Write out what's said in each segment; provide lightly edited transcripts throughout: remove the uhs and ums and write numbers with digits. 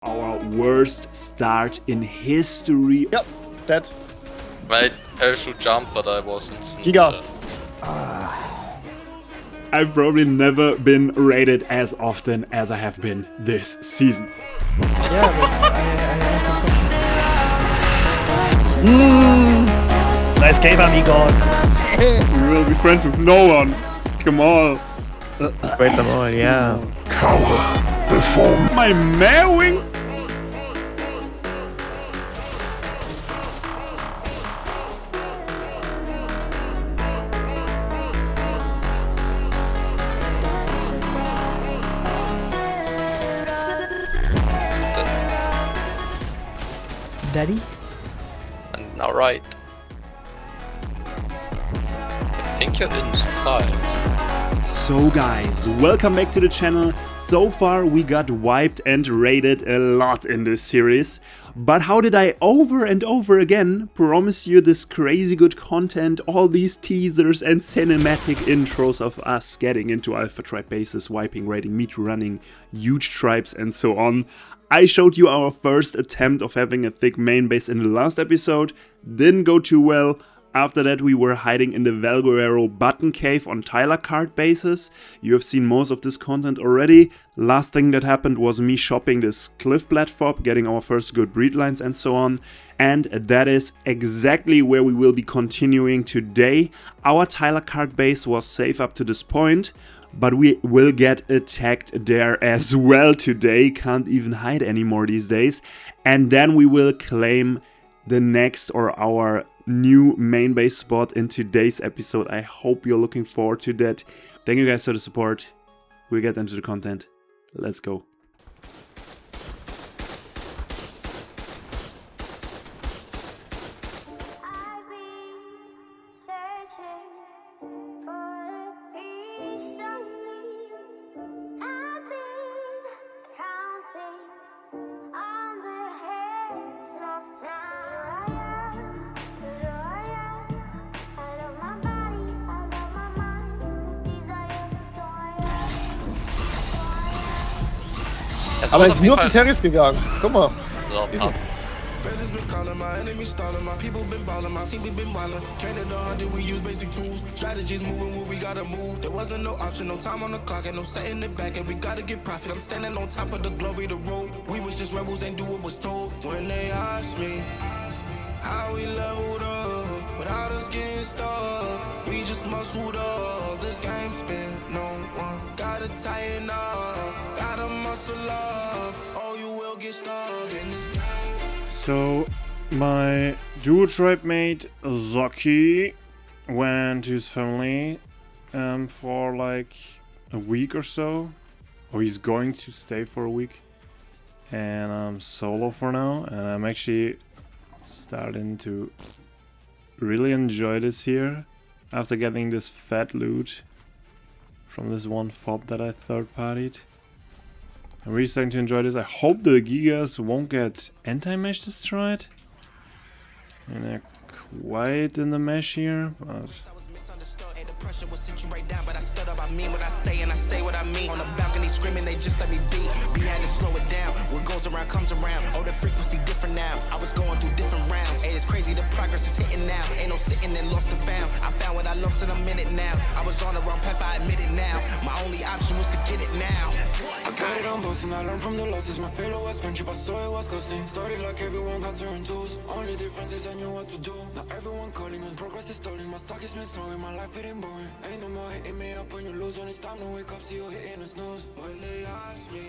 Our worst start in history. Yep, dead. I parachute jump, but I wasn't. Giga. I've probably never been rated as often as I have been this season. Yeah, nice game, amigos. We will be friends with no one. Come on. Wait them all, yeah. My mewing. Daddy? And now right. I think you're inside. So guys, welcome back to the channel. So far we got wiped and raided a lot in this series, but how did I over and over again promise you this crazy good content, all these teasers and cinematic intros of us getting into alpha tribe bases, wiping, raiding, meat running, huge tribes and so on. I showed you our first attempt of having a thick main base in the last episode, didn't go too well. After that we were hiding in the Valguero button cave on Tyler card bases. You have seen most of this content already. Last thing that happened was me shopping this cliff platform, getting our first good breed lines and so on. And that is exactly where we will be continuing today. Our Tyler card base was safe up to this point, but we will get attacked there as well today. Can't even hide anymore these days. And then we will claim the next or our new main base spot in today's episode. I hope you're looking forward to that. Thank you guys for the support. We'll get into the content. Let's go. Aber jetzt nur auf die Terrace gegangen. Guck mal. So, Easy. Feathers been calling, my enemies stalling, my people been balling, my team we been wildin'. Canada 100, we use basic tools. Strategies moving where we gotta move. There wasn't no option, no time on the clock, and no setting it back, and we gotta get profit. I'm standing on top of the glory, the road. We was just rebels, ain't do what was told. When they asked me how we leveled up, without us getting stuck, we just muscled up. This game spin, no one gotta tighten up, gotta muscle up, or you will get stuck in this game. So my duo tribe mate Zaki went to his family for like a week or so, or he's going to stay for a week, and I'm solo for now, and I'm actually starting to really enjoy this here after getting this fat loot from this one fob that I third-partied. I'm really starting to enjoy this. I hope the Gigas won't get anti-mesh destroyed. And they're quite in the mesh here, but Pressure will sit you right down, but I stood up, I mean what I say, and I say what I mean. On the balcony screaming, they just let me be. We had to slow it down. What goes around comes around. Oh, the frequency different now. I was going through different rounds. Hey, it's crazy, the progress is hitting now. Ain't no sitting and lost and found. I found what I lost in a minute now. I was on the wrong path, I admit it now. My only option was to get it now. I got it on both and I learned from the losses. My failure was friendship, I saw it was costing. Started like everyone had certain tools. Only difference is I knew what to do. Now everyone calling when progress is stalling. My stock is misslowing, my life it ain't boring. Ain't no more hitting me up when you lose. When it's time to wake up, see you hitting a snooze. When they ask me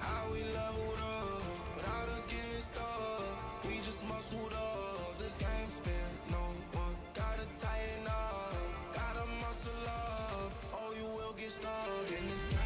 how we leveled up, without us getting stuck, we just muscled up. This game spin, no one gotta tighten up, gotta muscle up, or you will get stuck in this game.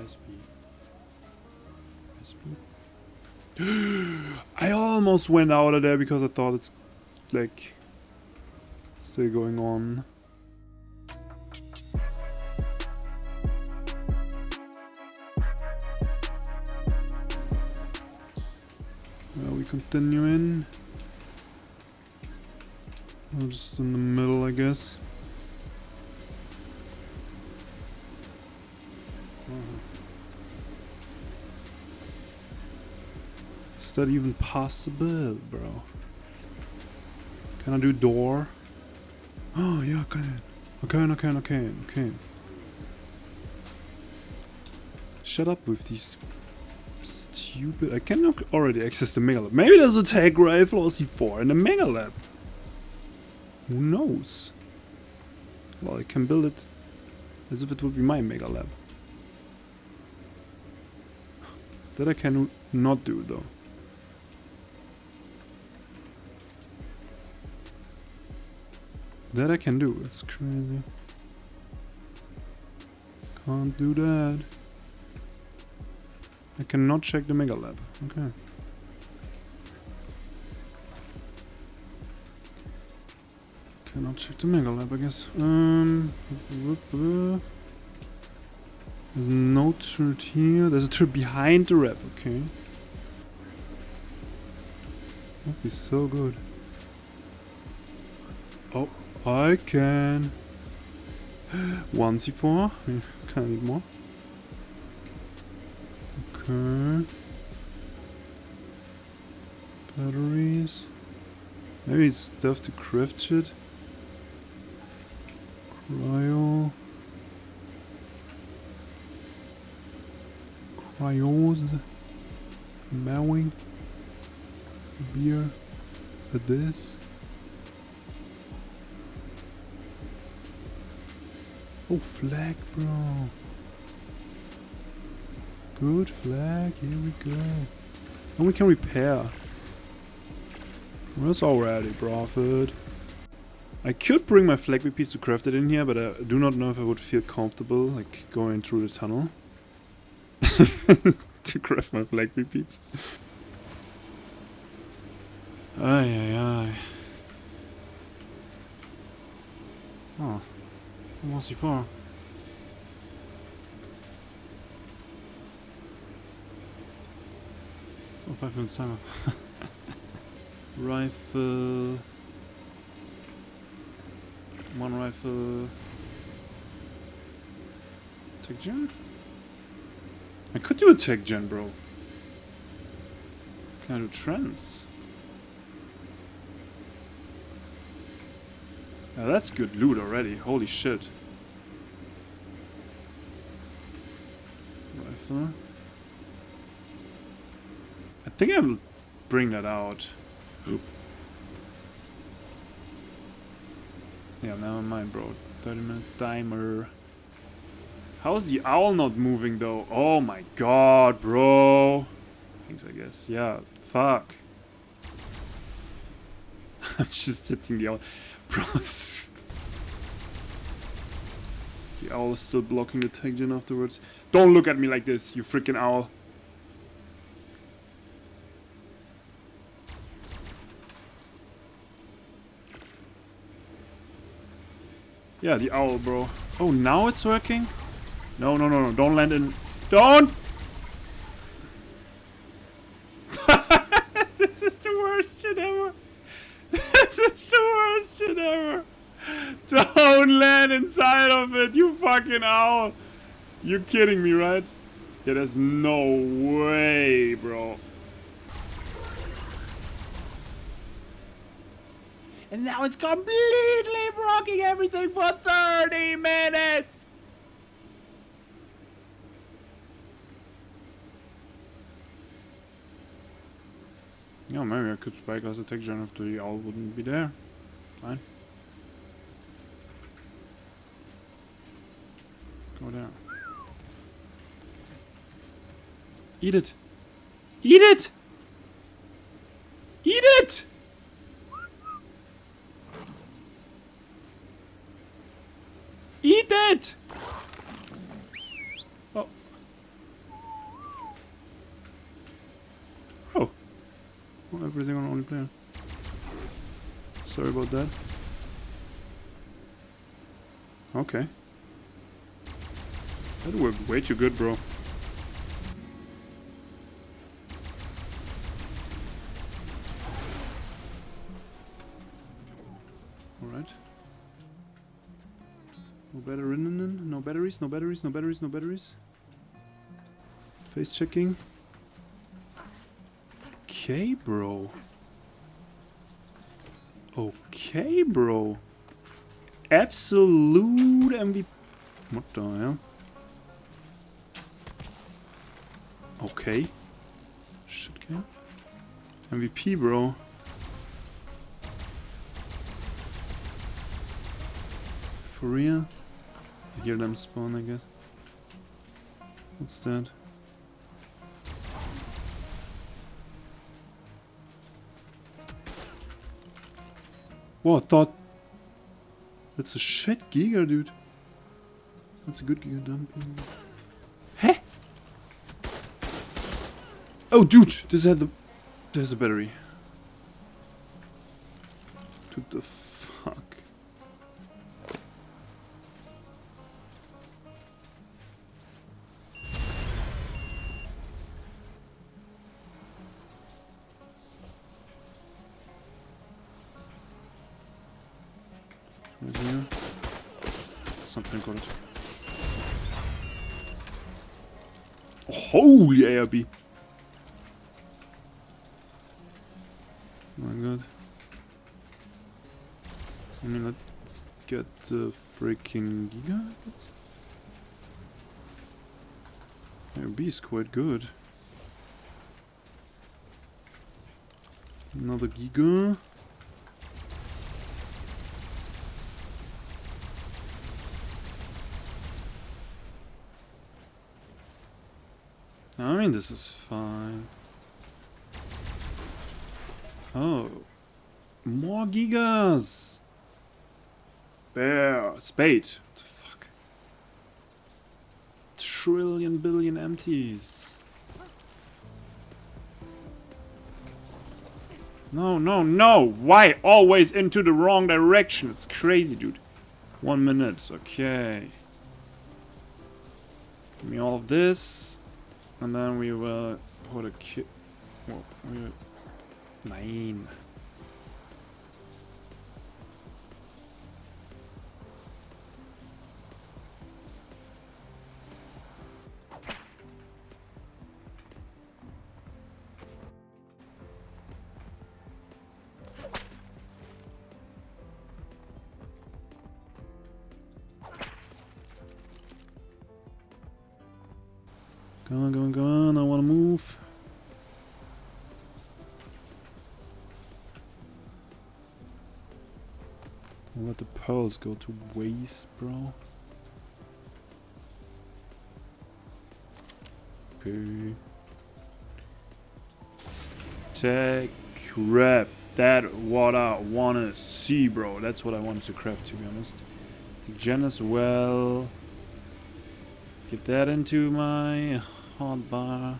speed. I almost went out of there because I thought it's like still going on. Are we continuing? Oh, just in the middle, I guess. Is that even possible, bro? Can I do door? Oh yeah, I can. Shut up with these stupid... I cannot already access the Mega Lab. Maybe there's a tag rifle or C4 in the Mega Lab. Who knows? Well, I can build it as if it would be my Mega Lab. That I can not do though. That I can do. It's crazy. Can't do that. I cannot check the Mega Lab. Okay. Cannot check the Mega Lab, I guess. There's no turret here. There's a turret behind the rep. Okay. That'd be so good. Oh, I can. 1 C4. Can I need more? Okay. Batteries. Maybe it's stuff to craft shit. Cryo. Cryos. Mowing. Beer. This. Oh, flag, bro. Good flag, here we go. And we can repair. Well, that's already profit. I could bring my flag VPs to craft it in here, but I do not know if I would feel comfortable, like, going through the tunnel. To craft my flag VPs. Ay. Oh. More C4. Oh, 5 minutes timer. Rifle. 1 rifle. Tech gen? I could do a tech gen, bro. Can I do trends? Yeah, that's good loot already. Holy shit. Rifle. I think I will bring that out. Oop. Yeah, never mind, bro. 30-minute timer. How's the owl not moving though? Oh my god, bro. Thanks, I guess. Yeah, fuck. I'm just hitting the owl. Bro, the owl is still blocking the tech gen afterwards. Don't look at me like this, you freaking owl. Yeah, the owl, bro. Oh, now it's working? No, don't land in. Don't! This is the worst shit ever. This is the worst shit ever. Don't land inside of it, you fucking owl. You're kidding me, right? Yeah, there's no way, bro. And now it's completely blocking everything for 30 minutes. Yeah, maybe I could spike as a tech gen if the owl wouldn't be there. Fine. Go there. Eat it! Eat it! Eat it! Eat it! Oh. everything on only player. Sorry about that. Okay. That worked way too good, bro. Alright. No battery, no batteries, no batteries, no batteries, no batteries. Face checking. Okay, bro. Okay, bro. Absolute MVP. What the hell? Okay. Shit, okay. MVP, bro. For real? I hear them spawn, I guess. What's that? Whoa, I thought... That's a shit Giga, dude. That's a good Giga dumping. Huh? Oh, dude! This had the... There's a battery. What the fuck? Right here. Something got it. Oh, holy ARB! Oh my god. I mean, let's get the freaking Giga. ARB is quite good. Another Giga. I mean, this is fine. Oh. More Gigas! Bear! Spade! What the fuck? Trillion billion empties. No, no, no! Why always into the wrong direction? It's crazy, dude. 1 minute, okay. Give me all of this. And then we will put a kit. Well, we will. 9. Go on, go on, go on. I want to move. Don't let the pearls go to waste, bro. Okay. Tech crap. That's what I wanna see, bro. That's what I wanted to craft, to be honest. Take gen as well. Get that into my hotbar.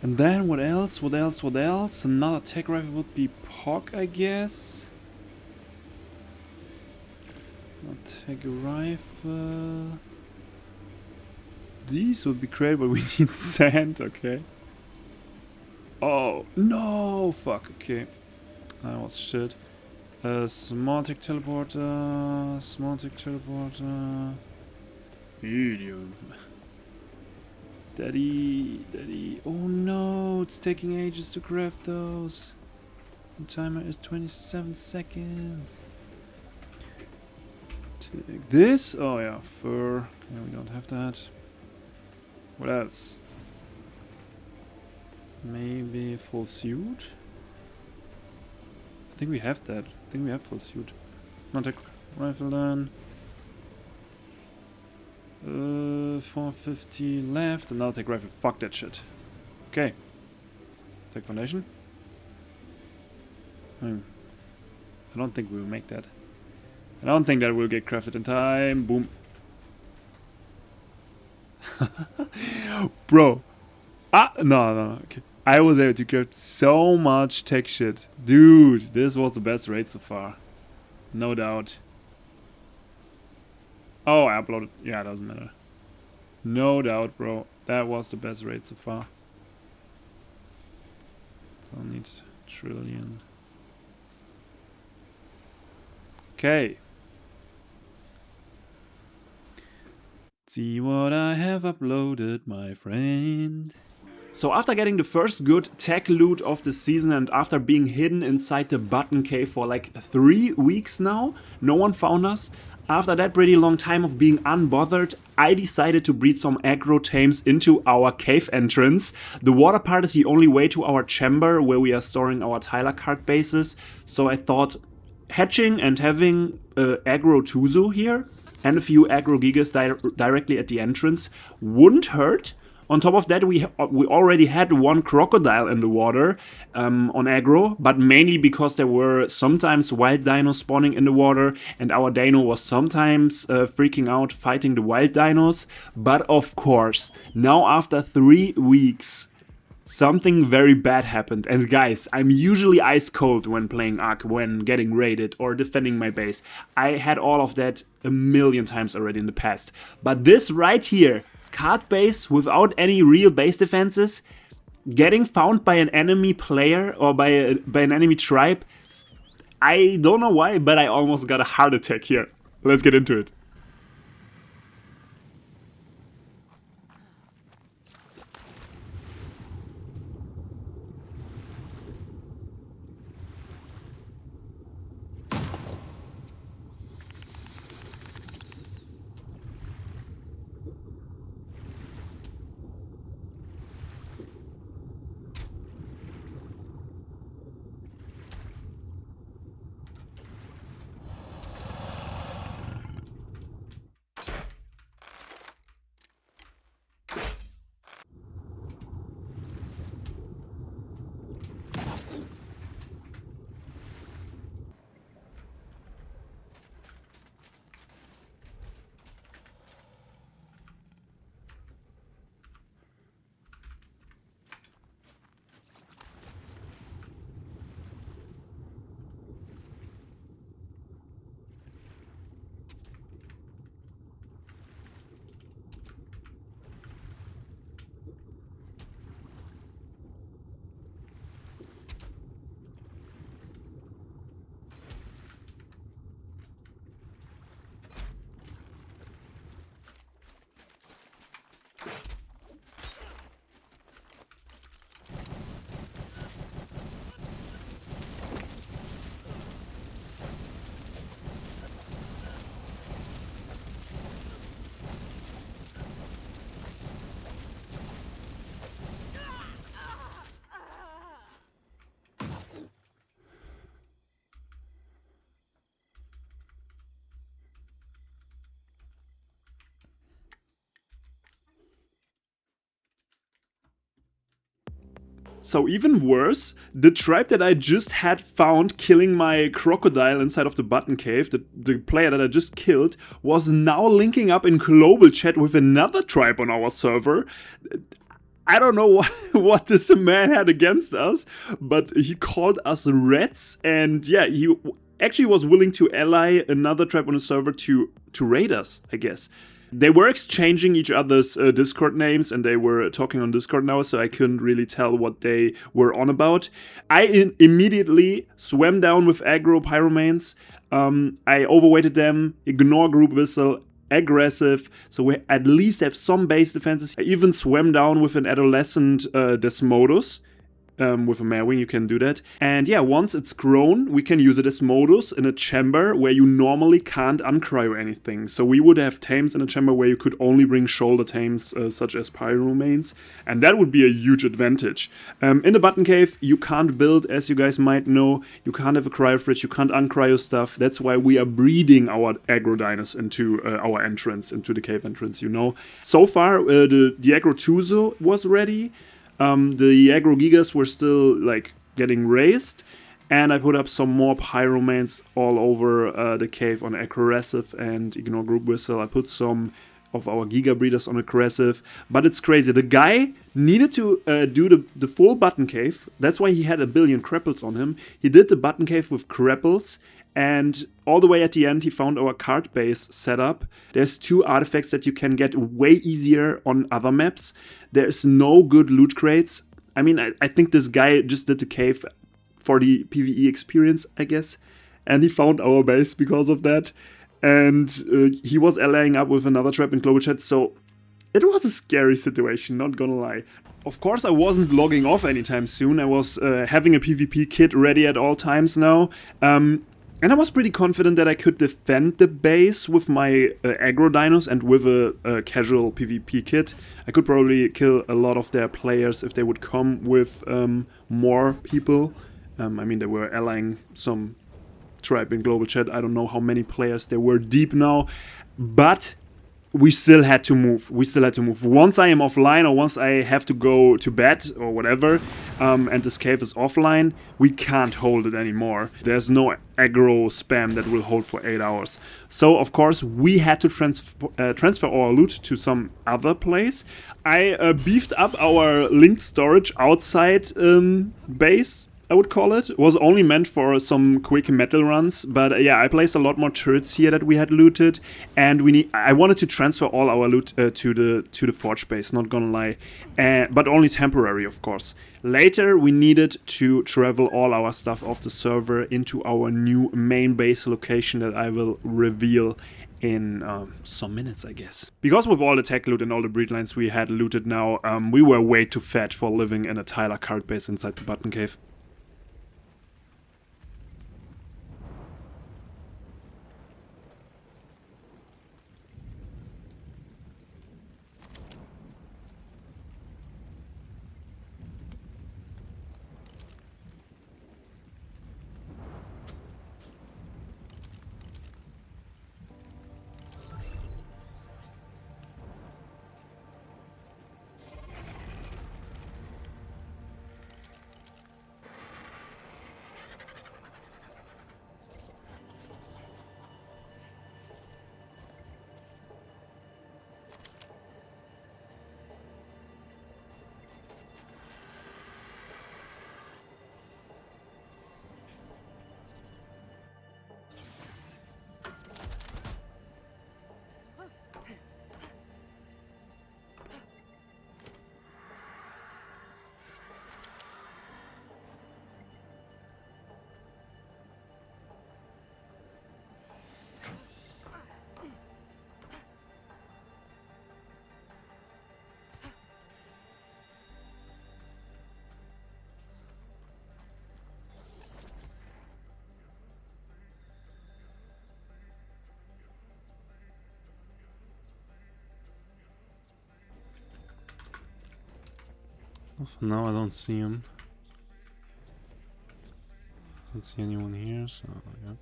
And then what else? What else? What else? Another tech rifle would be POC, I guess. I'll take a rifle. These would be great, but we need sand, okay. Oh, no! Fuck, okay. That was shit. Small tech teleporter. Small tech teleporter. Medium. Daddy, daddy. Oh no, it's taking ages to craft those. The timer is 27 seconds. Take this. Oh yeah, fur. Yeah, we don't have that. What else? Maybe full suit? I think we have that. I think we have full suit. Not a rifle then. 450 left, and I'll take rifle. Fuck that shit. Okay. Take foundation. I don't think we'll make that. I don't think that will get crafted in time. Boom. Bro. Ah, no, no, okay. I was able to get so much tech shit. Dude, this was the best raid so far. No doubt. Oh, I uploaded. Yeah, it doesn't matter. No doubt, bro. That was the best raid so far. So I need trillion. Okay. See what I have uploaded, my friend. So after getting the first good tech loot of the season and after being hidden inside the button cave for like 3 weeks now, no one found us. After that pretty long time of being unbothered, I decided to breed some aggro tames into our cave entrance. The water part is the only way to our chamber where we are storing our Tyler card bases. So I thought hatching and having aggro Tuzo here and a few aggro gigas directly at the entrance wouldn't hurt. On top of that, we already had one crocodile in the water on aggro, but mainly because there were sometimes wild dinos spawning in the water, and our dino was sometimes freaking out fighting the wild dinos. But of course, now after 3 weeks, something very bad happened. And guys, I'm usually ice cold when playing ARK, when getting raided or defending my base. I had all of that a million times already in the past. But this right here, card base without any real base defenses, getting found by an enemy player or by an enemy tribe, I don't know why, but I almost got a heart attack here. Let's get into it. So even worse, the tribe that I just had found killing my crocodile inside of the button cave, the player that I just killed, was now linking up in global chat with another tribe on our server. I don't know what this man had against us, but he called us rats, and yeah, he actually was willing to ally another tribe on the server to raid us, I guess. They were exchanging each other's Discord names, and they were talking on Discord now, so I couldn't really tell what they were on about. I immediately swam down with aggro pyromanes. I overweighted them, ignore group whistle, aggressive, so we at least have some base defenses. I even swam down with an adolescent Desmodus. With a Merwing, you can do that. And yeah, once it's grown, we can use it as modus in a chamber where you normally can't uncryo anything. So we would have tames in a chamber where you could only bring shoulder tames, such as pyromanes, and that would be a huge advantage. In the button cave, you can't build, as you guys might know, you can't have a cryo fridge, you can't uncryo stuff. That's why we are breeding our aggro dinos into our entrance, into the cave entrance, you know. So far, the aggro Tuzo was ready. The aggro gigas were still like getting raised, and I put up some more pyromanes all over the cave on aggressive and ignore group whistle. I put some of our Giga Breeders on aggressive, but it's crazy. The guy needed to do the full button cave. That's why he had a billion cripples on him. He did the button cave with cripples, and all the way at the end he found our card base setup. There's 2 artifacts that you can get way easier on other maps. There's no good loot crates. I mean, I think this guy just did the cave for the PvE experience, I guess, and he found our base because of that. And he was allying up with another trap in global chat, so it was a scary situation, not gonna lie. Of course, I wasn't logging off anytime soon. I was having a PvP kit ready at all times now. And I was pretty confident that I could defend the base with my aggro dinos and with a casual PvP kit. I could probably kill a lot of their players if they would come with more people. I mean, they were allying some tribe in global chat. I don't know how many players there were deep now, but we still had to move. Once I am offline, or once I have to go to bed or whatever, and this cave is offline, we can't hold it anymore. There's no aggro spam that will hold for 8 hours. So of course we had to transfer our loot to some other place. I beefed up our linked storage outside base, I would call it. It was only meant for some quick metal runs, but yeah, I placed a lot more turrets here that we had looted, and I wanted to transfer all our loot to the forge base, not gonna lie, but only temporary, of course. Later we needed to travel all our stuff off the server into our new main base location that I will reveal in some minutes, I guess. Because with all the tech loot and all the breed lines we had looted now, we were way too fat for living in a Tyler card base inside the button cave. For now I don't see him. Don't see anyone here, so yeah.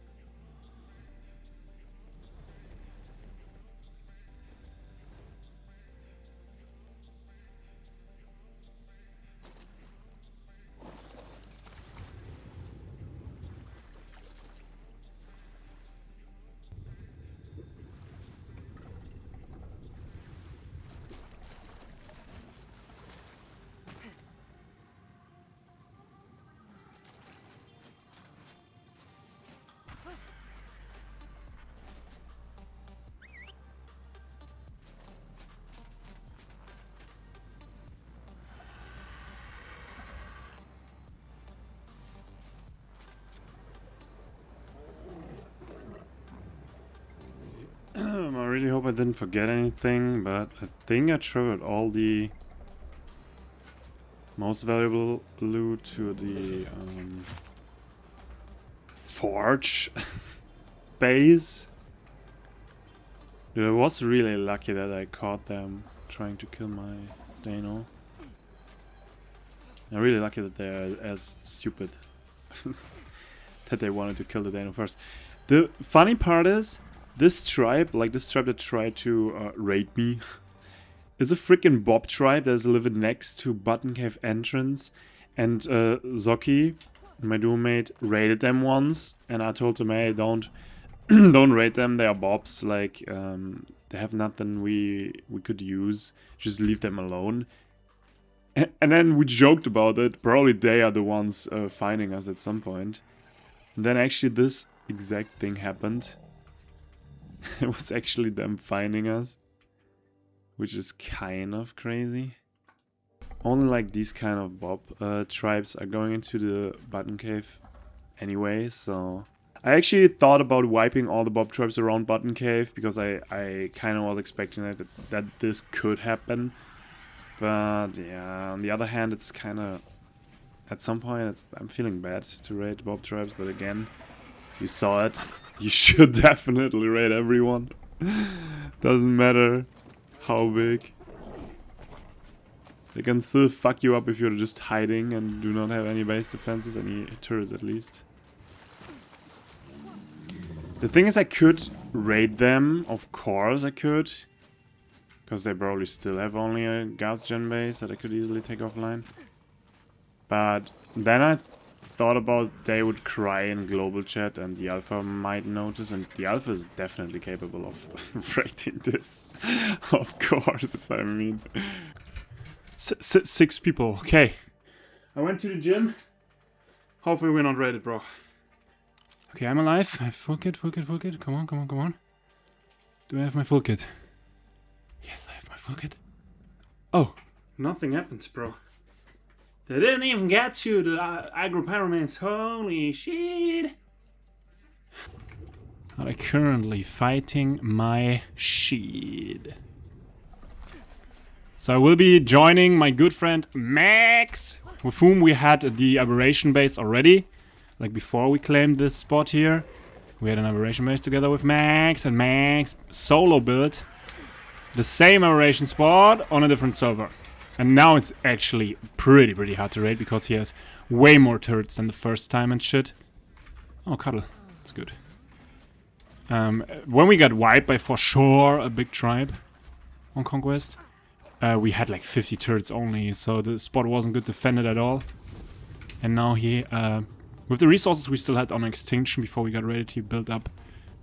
I really hope I didn't forget anything, but I think I triggered all the most valuable loot to the forge base. Dude, I was really lucky that I caught them trying to kill my Dano. I'm really lucky that they're as stupid that they wanted to kill the Dano first. The funny part is, this tribe that tried to raid me, is a freaking Bob tribe that is living next to Button Cave entrance, and Zoki, my duo mate, raided them once, and I told him, hey, don't Don't raid them, they are bobs, like, they have nothing we could use. Just leave them alone. And then we joked about it, probably they are the ones finding us at some point. And then actually this exact thing happened. It was actually them finding us, which is kind of crazy. Only like these kind of bob tribes are going into the button cave anyway, so... I actually thought about wiping all the bob tribes around button cave, because I kind of was expecting that this could happen. But yeah, on the other hand, it's kind of... At some point, I'm feeling bad to raid bob tribes, but again, you saw it. You should definitely raid everyone. Doesn't matter how big. They can still fuck you up if you're just hiding and do not have any base defenses, any turrets at least. The thing is, I could raid them, of course I could. Because they probably still have only a gas gen base that I could easily take offline. But then I thought about they would cry in global chat and the alpha might notice, and the alpha is definitely capable of raiding this. Of course, I mean. 6 people, okay. I went to the gym. Hopefully we're not raided, bro. Okay, I'm alive. I have full kit, full kit, full kit. Come on, come on, come on. Do I have my full kit? Yes, I have my full kit. Oh, nothing happened, bro. They didn't even get to the aggro pyramanes. Holy shit. Are currently fighting my shit. So I will be joining my good friend Max, with whom we had the aberration base already. Like before we claimed this spot here. We had an aberration base together with Max, and Max solo built the same aberration spot on a different server. And now it's actually pretty hard to raid, because he has way more turrets than the first time and shit. Oh, cuddle. That's good. When we got wiped by for sure a big tribe on Conquest, we had like 50 turrets only, so the spot wasn't good defended at all. And now he, with the resources we still had on Extinction before we got raided, he built up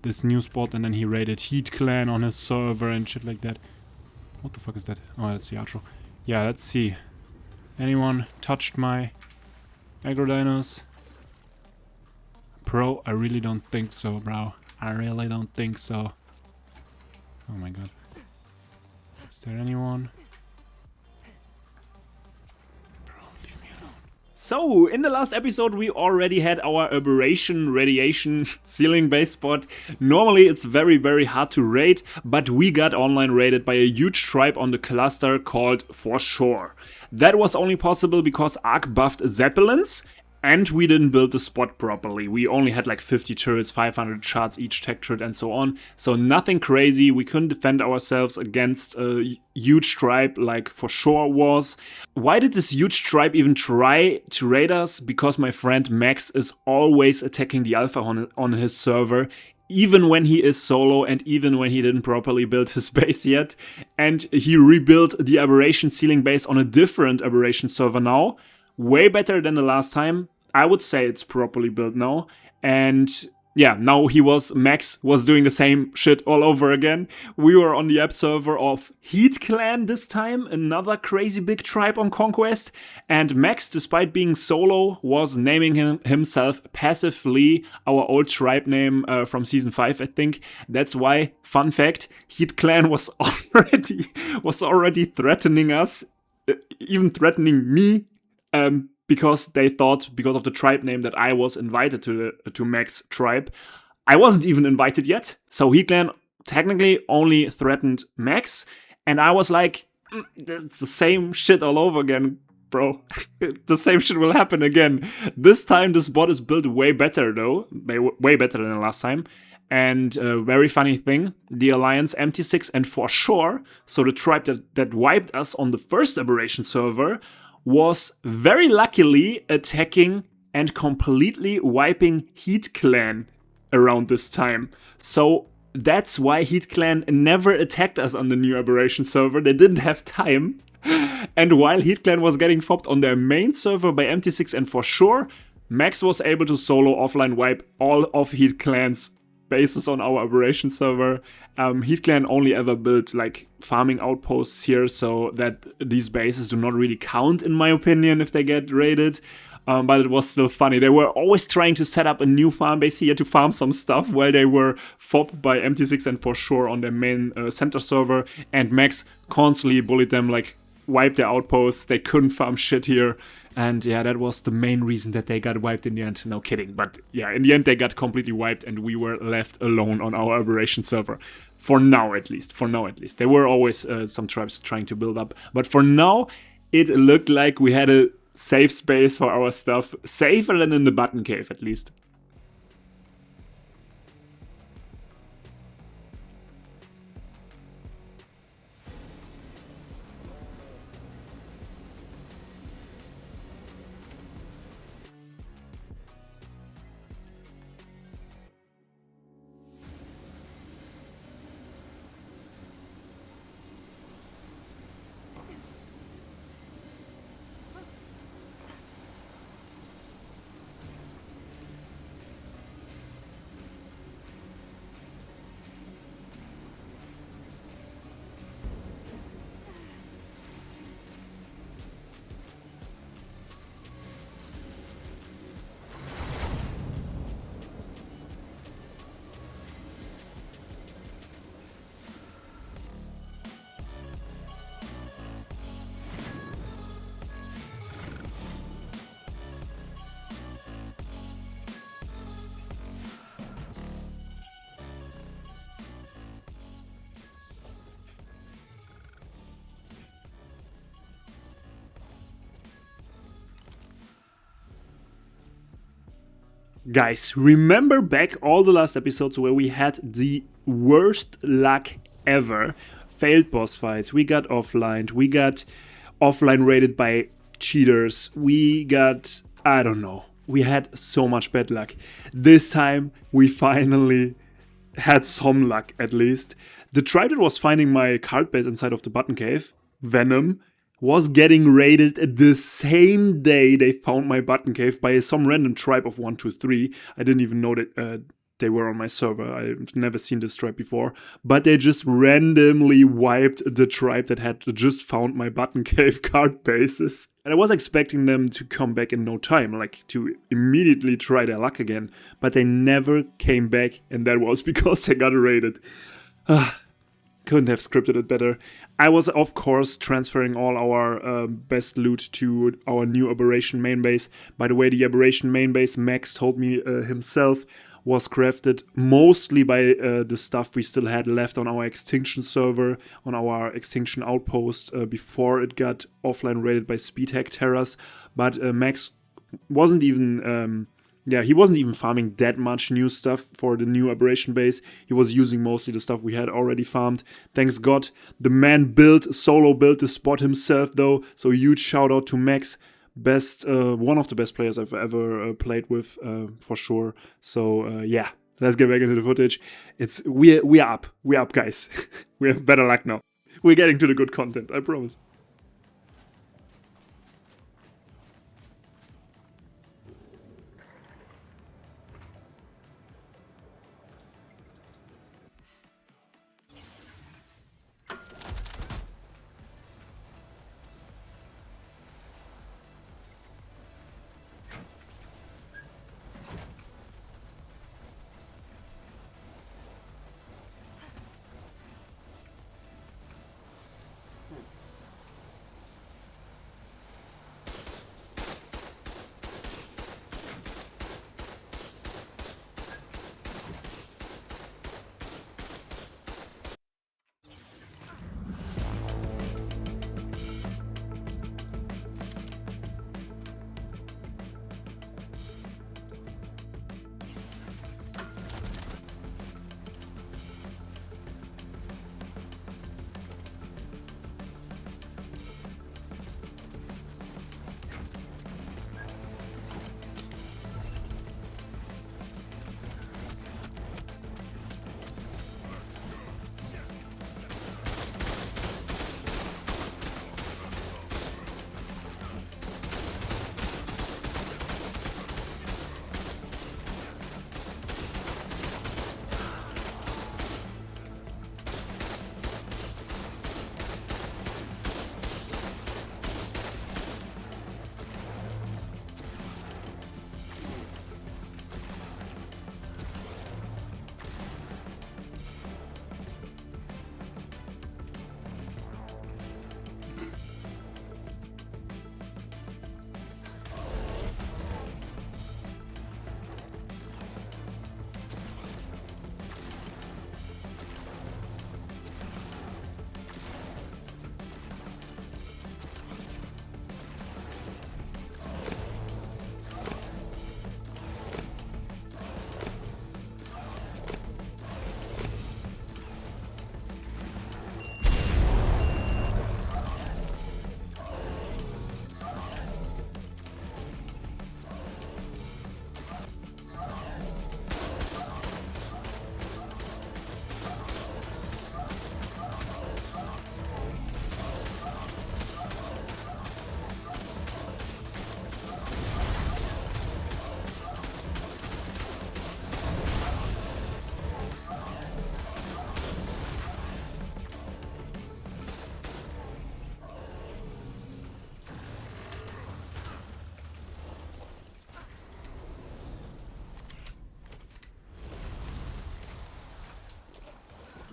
this new spot, and then he raided Heat Clan on his server and shit like that. What the fuck is that? Oh, that's the outro. Yeah, let's see. Anyone touched my aggro dinos? Bro, I really don't think so, bro. I really don't think so. Oh my god. Is there anyone? Bro, leave me alone. So, in the last episode we already had our aberration radiation ceiling base spot. Normally it's very hard to raid, but we got online raided by a huge tribe on the cluster called For Sure. That was only possible because ARK buffed Zeppelins, and we didn't build the spot properly. We only had like 50 turrets, 500 shards each tech turret and so on. So nothing crazy. We couldn't defend ourselves against a huge tribe like For Sure was. Why did this huge tribe even try to raid us? Because my friend Max is always attacking the alpha on his server, even when he is solo and even when he didn't properly build his base yet. And he rebuilt the aberration ceiling base on a different aberration server now. Way better than the last time. I would say it's properly built now. And yeah, now Max was doing the same shit all over again. We were on the app server of Heat Clan this time, another crazy big tribe on Conquest. And Max, despite being solo, was naming himself passively our old tribe name from Season 5, I think. That's why, fun fact, Heat Clan was already threatening us, even threatening me. Because they thought, because of the tribe name, that I was invited to Max tribe. I wasn't even invited yet, so Heat Clan technically only threatened Max, and I was like, it's the same shit all over again, bro. The same shit will happen again. This time this bot is built way better though, way better than the last time. And very funny thing, the Alliance MT6 and For Sure, so the tribe that wiped us on the first aberration server, was very luckily attacking and completely wiping Heat Clan around this time. So that's why Heat Clan never attacked us on the new aberration server. They didn't have time. And while Heat Clan was getting fobbed on their main server by MT6 and For Sure, Max was able to solo offline wipe all of Heat Clan's bases on our operation server. HeatClan only ever built like farming outposts here, so that these bases do not really count in my opinion if they get raided. But it was still funny. They were always trying to set up a new farm base here to farm some stuff while they were fobbed by MT6 and For Sure on their main center server. And Max constantly bullied them, like wiped their outposts. They couldn't farm shit here. And yeah, that was the main reason that they got wiped in the end. No kidding. But yeah, in the end they got completely wiped and we were left alone on our operation server. For now at least. For now at least. There were always some tribes trying to build up. But for now, it looked like we had a safe space for our stuff, safer than in the button cave at least. Guys, remember back all the last episodes where we had the worst luck ever? Failed boss fights, we got offlined, we got offline raided by cheaters, we got, I don't know, we had so much bad luck. This time we finally had some luck at least. The tribe that was finding my card base inside of the button cave, Venom, was getting raided the same day they found my button cave by some random tribe of 1, 2, 3. I didn't even know that they were on my server. I've never seen this tribe before. But they just randomly wiped the tribe that had just found my button cave card bases. And I was expecting them to come back in no time, like to immediately try their luck again. But they never came back, and that was because they got raided. Couldn't have scripted it better. I was, of course, transferring all our best loot to our new Aberration main base. By the way, the Aberration main base, Max told me himself, was crafted mostly by the stuff we still had left on our Extinction server, on our Extinction outpost, before it got offline raided by Speedhack Terras. But Max wasn't even... he wasn't even farming that much new stuff for the new Aberration base. He was using mostly the stuff we had already farmed. Thanks God. The man solo built the spot himself though. So huge shout out to Max. One of the best players I've ever played with, for sure. So yeah, let's get back into the footage. We're up. We're up, guys. We have better luck now. We're getting to the good content, I promise.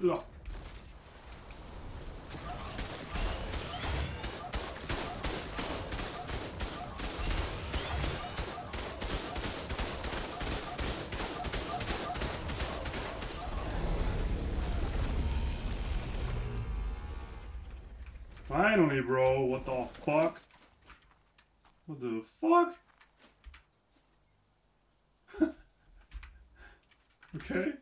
Ja. Finally, bro. What the fuck? What the fuck? Okay.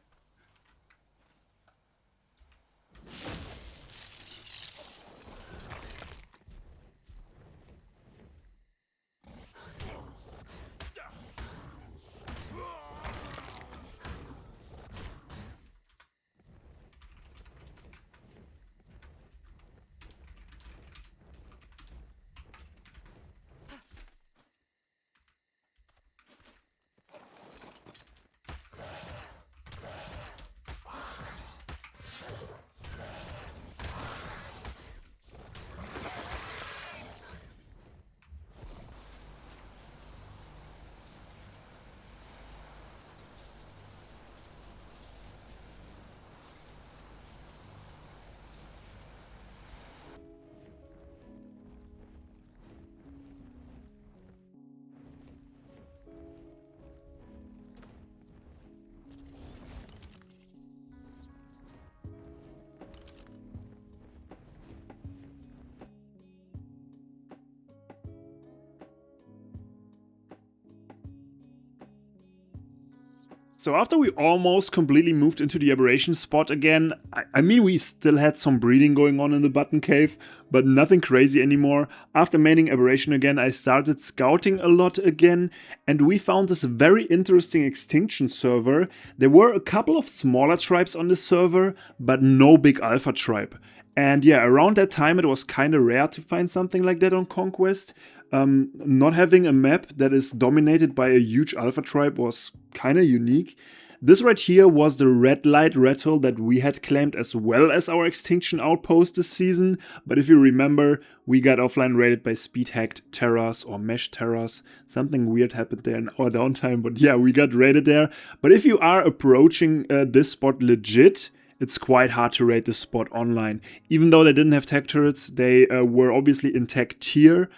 So after we almost completely moved into the aberration spot again, I mean we still had some breeding going on in the button cave, but nothing crazy anymore. After maining aberration again, I started scouting a lot again, and we found this very interesting extinction server. There were a couple of smaller tribes on the server, but no big alpha tribe. And yeah, around that time it was kind of rare to find something like that on Conquest. Not having a map that is dominated by a huge alpha tribe was kind of unique. This right here was the red light rattle that we had claimed as well as our extinction outpost this season, but if you remember, we got offline raided by speed hacked terrors or mesh terrors. Something weird happened there in our downtime, but yeah, we got raided there. But if you are approaching this spot legit, it's quite hard to raid this spot online. Even though they didn't have tech turrets, they were obviously in tech tier.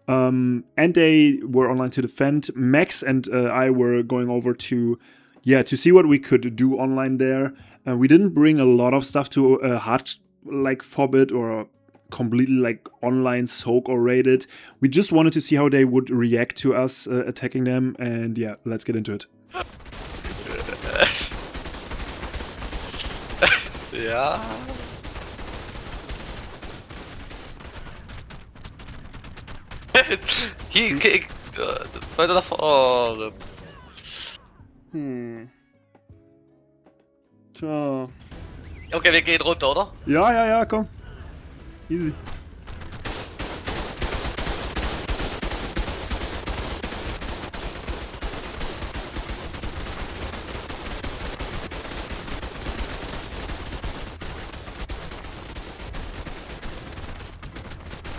And they were online to defend. Max and I were going over to see what we could do online there. We didn't bring a lot of stuff to hard like forbid or completely like online soak or raid it. We just wanted to see how they would react to us attacking them, and yeah, let's get into it. Ja. Hier, kijk. Weiter nach vorne. Tja. Okay, wir gehen runter, oder? Ja, komm. Easy.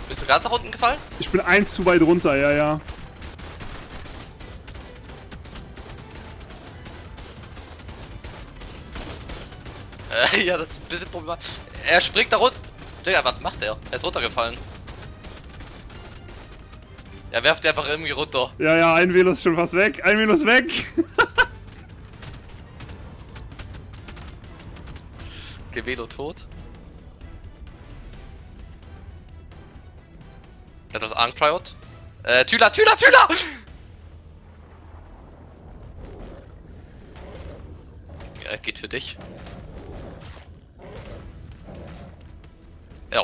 Bist du ganz nach unten gefallen? Ich bin eins zu weit runter, ja. Ja, das ist ein bisschen problematisch. Er springt da runter. Digga, was macht er? Er ist runtergefallen. Er werft die einfach irgendwie runter. Ja, ein Velo ist schon fast weg. Ein Velo ist weg. Okay, Velo tot. Das ist ARK. Tüler! Ja, geht für dich. Ja.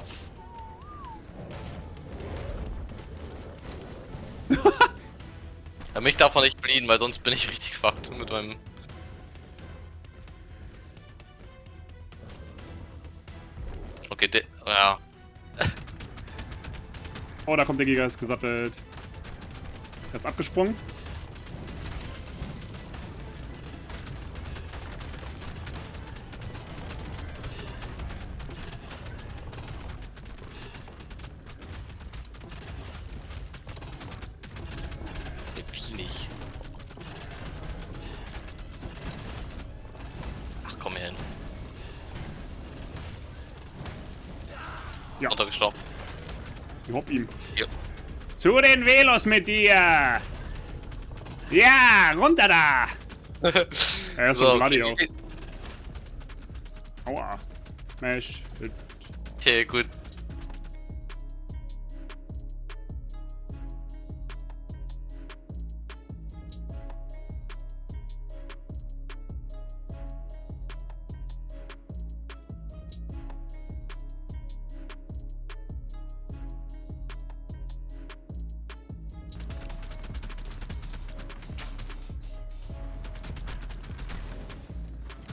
Ja, mich darf man nicht bleeden, weil sonst bin ich richtig fucked mit meinem... Okay, ja. Oh, da kommt der Giga, ist gesattelt. Er ist abgesprungen. Wie nicht? Ach, komm her hin. Ja. Runtergestorben. Hopp ihm. Jo. Zu den Velos mit dir! Ja, runter da! Er ist so bloody auch. Aua. Mesh. Okay, gut.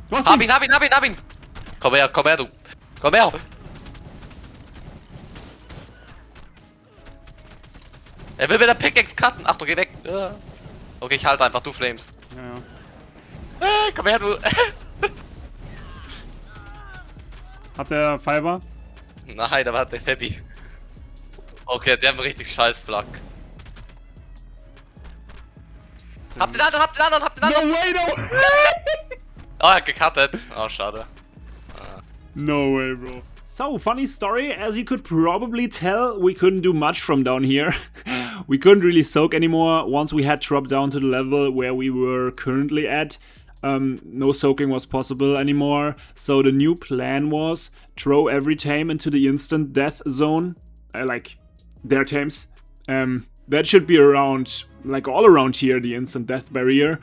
Du hast Hab ihn! ihn! Komm her, du. Komm her! Er will mit der Pickaxe cutten. Achtung, geh weg. Okay, ich halte einfach, du flamest. Ja. Komm her, du. Hat der Fiber? Nein, da war der Happy. Okay, der hat richtig scheiß Flak. Habt den anderen! No way, no! Oh, er hat gecuttet. Oh, schade. No way, bro. So, funny story, as you could probably tell, we couldn't do much from down here. We couldn't really soak anymore once we had dropped down to the level where we were currently at. No soaking was possible anymore, so the new plan was throw every tame into the instant death zone, like their tames. That should be around, like all around here, the instant death barrier.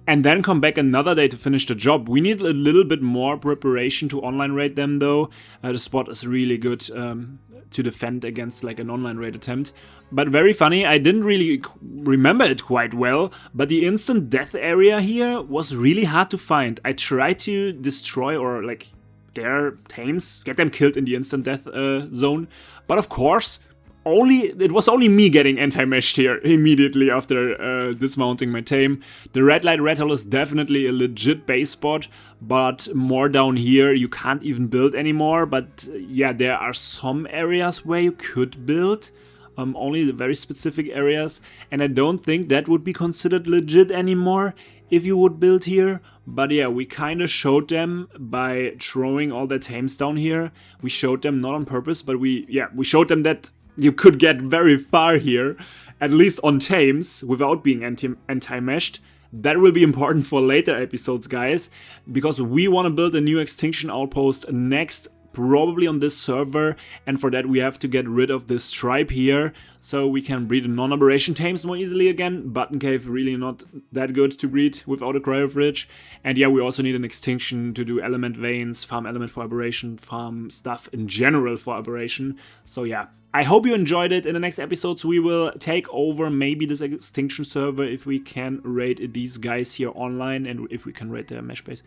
And then come back another day to finish the job. We need a little bit more preparation to online raid them though. The spot is really good to defend against like an online raid attempt. But very funny, I didn't really remember it quite well, but the instant death area here was really hard to find. I tried to destroy or like their tames, get them killed in the instant death zone. But of course, it was only me getting anti-meshed here immediately after dismounting my tame. The red light red hole is definitely a legit base spot, but more down here you can't even build anymore. But yeah, there are some areas where you could build, only the very specific areas, and I don't think that would be considered legit anymore if you would build here. But yeah, we kind of showed them by throwing all their tames down here. We showed them not on purpose, but we showed them that you could get very far here, at least on tames, without being anti-meshed. That will be important for later episodes, guys, because we want to build a new extinction outpost next, probably on this server, and for that we have to get rid of this stripe here, so we can breed non-aberration tames more easily again. Button Cave really not that good to breed without a cryo fridge. And yeah, we also need an extinction to do element veins, farm element for aberration, farm stuff in general for aberration. So yeah, I hope you enjoyed it. In the next episodes we will take over maybe this extinction server if we can raid these guys here online, and if we can raid their mesh base.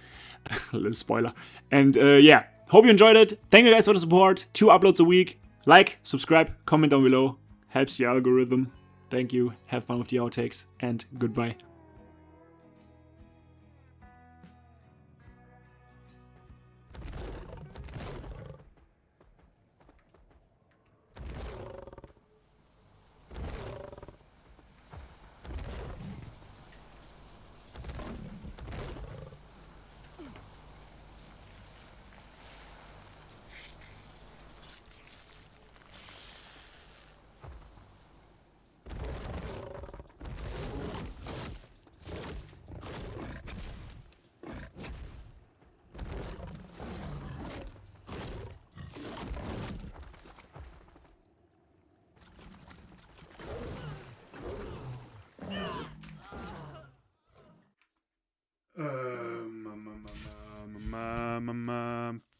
A little spoiler. And yeah, hope you enjoyed it. Thank you guys for the support. 2 uploads a week. Like, subscribe, comment down below. Helps the algorithm. Thank you. Have fun with the outtakes, and goodbye.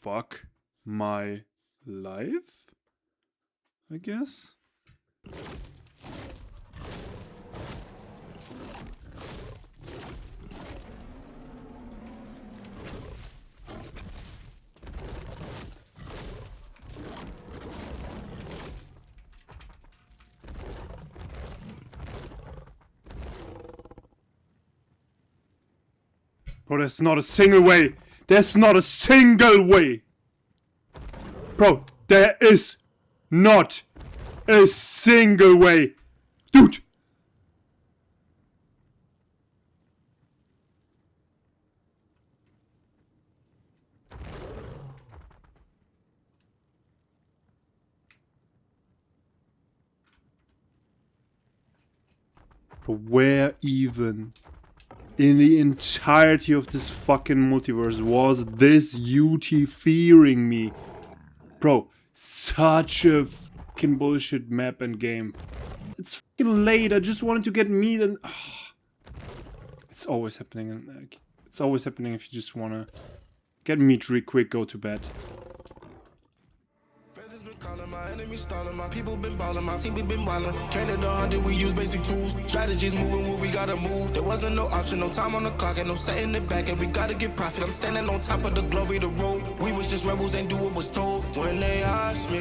Fuck my life, I guess. Bro, there's not a single way. There's not a single way. Bro, there is not a single way. Dude. Bro, where even in the entirety of this fucking multiverse was this UT fearing me? Bro, such a fucking bullshit map and game. It's fucking late, I just wanted to get meat and... It's always happening, and it's always happening if you just wanna get meat real quick, go to bed. Calling my enemies, stalling my people been balling, my team we been wildin'. Canada 100, we use basic tools. Strategies moving where we gotta move. There wasn't no option, no time on the clock, and no setting it back, and we gotta get profit. I'm standing on top of the glory, the road. We was just rebels and do what was told. When they asked me